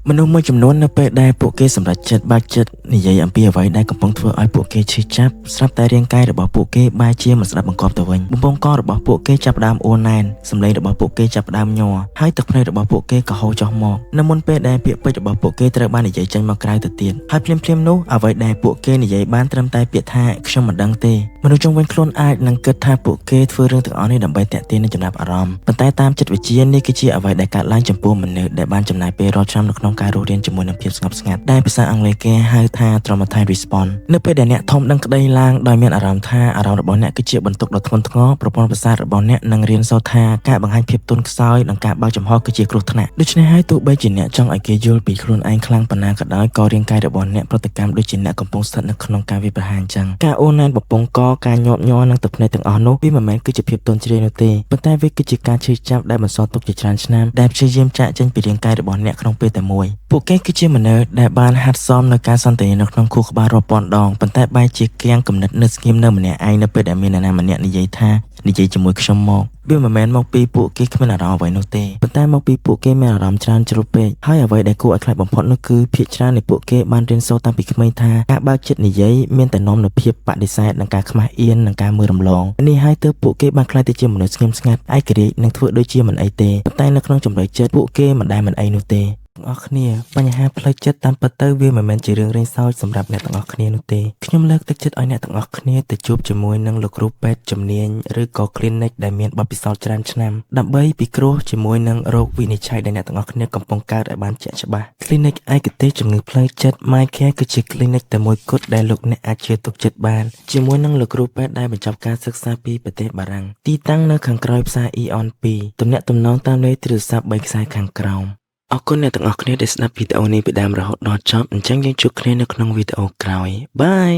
មនុស្សមួយចំនួននៅពេលដែលពួកគេសម្រេចចិត្តបើកចិត្តនិយាយអំពីអ្វីដែលកំពុងធ្វើឲ្យពួកគេឈឺចាប់ស្រាប់តែរាងកាយរបស់ពួកគេបែរជាមិនស្ដាប់បង្គាប់ទៅវិញបំពង់ករបស់ពួកគេចាប់ផ្ដើមអួរណែនសម្លេងរបស់ពួកគេចាប់ផ្ដើមញ័រហើយទឹកភ្នែករបស់ពួកគេក៏ហូរចុះមកនៅមុនពេលដែលពាក្យពេចន៍របស់ពួកគេត្រូវបាននិយាយចេញមកក្រៅទៅទៀតហើយភ្លាមៗនោះអ្វីដែលពួកគេនិយាយបានត្រឹមតែពាក្យថាខ្ញុំមិនដឹងទេមនុស្សជុំវិញខ្លួនអាចនឹងគិតថាពួកគេធ្វើរឿងទាំងអស់នេះដើម្បីទាក់ទាញនឹងចំណាប់អារម្មណ៍ប៉ុន្តែតាមចិត្តវិទ្យានេះគឺជាអ្វីដែលកើតឡើងចំពោះមនុស្សដែលបានចំណាយពេលរាល់ឆ្នាំនៅក្នុងការរស់រានជាមួយនឹងភាពស្ងប់ស្ងាត់ដែលភាសាអង់គ្លេសគេហៅថា traumatic response នៅពេលដែលអ្នកធំដឹងក្តីឡើងដោយមានអារម្មណ៍ថាអារម្មណ៍របស់អ្នកគឺជាបន្ទុកដ៏ធ្ងន់ធ្ងរប្រព័ន្ធប្រសាទរបស់អ្នកនឹងរៀនសូត្រថាការបង្ហាញភាពទន់ខ្សោយនិងការបើកចំហគឺជាគ្រោះថ្នាក់ដូច្នេះហើយទោះបីជាអ្នកចង់ឲ្យគេយល់ពីខ្លួនឯងខ្លាំងប៉ុណ្ណាក៏ដោយក៏រាងកាយរបស់អ្នកប្រតិកម្មដូចជាអ្នកកំពុងស្ថិតនៅក្នុងការវាយប្រហារអញ្ចឹងការអូនណែនបំពង់កការញាប់ញ័រនិងទឹកភ្នែកទាំងអស់នោះវាមិនមែនគឺជាភាពទន់ជ្រាយនោះទេប៉ុន្តែវាគឺជាការឈឺចាប់ដែលបន្សល់ទុកជាច្រើនឆ្នាំដែលព្យាយាមចាកចេញពីរាងកាយរបស់អ្នកក្នុងពេលតែមួយពួកគេគឺជាមនុស្សដែលបានហាត់សមនៅការសន្ទនានៅក្នុងខួរក្បាលរាប់ពាន់ដងប៉ុន្តែបែរជាគាំងគំនិតនៅស្ងៀមនៅម្នាក់ឯងនៅពេលដែលមាននរណាម្នាក់និយាយថានិយាយជាមួយខ្ញុំមកវាមិនមែនមកពីពួកគេគ្មានអារម្មណ៍អ្វីនោះទេប៉ុន្តែមកពីពួកគេមានអារម្មណ៍ច្រើនជ្រុលពេកហើយអ្វីដែលគួរឲ្យខ្លាចបំផុតនោះគឺភាគច្រើននៃពួកគេបានរៀនសូត្រតាំងពីក្មេងថាការបើកចិត្តនិយាយមានតែនាំនូវភាពបដិសេធនិងការខ្មាស់អៀននិងការមើលរំលងនេះហើយទើបពួកគេបានក្លាយទៅជាមនុស្សស្ងៀមស្ងាត់ឯករាជ្យនិងធ្វើដូចជាមិនអីទេប៉ុន្តែនៅក្នុងចំណុចចិត្តពួកគេមិនដែលមិនអីនោះទេទាំងអស់គ្នាបញ្ហាផ្លូវចិត្តតាមពិតទៅវាមិនមែនជារឿងរែងសើចសម្រាប់អ្នកទាំងអស់គ្នានោះទេខ្ញុំលើកទឹកចិត្តឲ្យអ្នកទាំងអស់គ្នាទៅជួបជាមួយនឹងលោកគ្រូពេទ្យជំនាញឬក៏ clinic ដែលមានបទពិសោធន៍ច្រើនឆ្នាំដើម្បីពិគ្រោះជាមួយនឹងរោគវិនិច្ឆ័យដែលអ្នកទាំងអស់គ្នាកំពុងកើតឲ្យបានជាក់ច្បាស់ clinic ឯកទេសជំងឺផ្លូវចិត្ត MyCare គឺជា clinic តែមួយគត់ដែលលោកអ្នកអាចជឿទុកចិត្តបានជាមួយនឹងលោកគ្រូពេទ្យដែលបញ្ចប់ការសិក្សាពីប្រទេសបារាំងទីតាំងនៅខាងក្រោយផ្សារ Eon 2ទំនាក់ទំនងតាមលេខទូរស័ព្ទ3ខ្សែខាងក្រោមអរគុណអ្នកទាំងអស់គ្នាដែលស្ដាប់វីដេអូនេះពីដើមរហូតដល់ចប់អញ្ចឹងយើងជួបគ្នានៅក្នុងវីដេអូក្រោយបាយ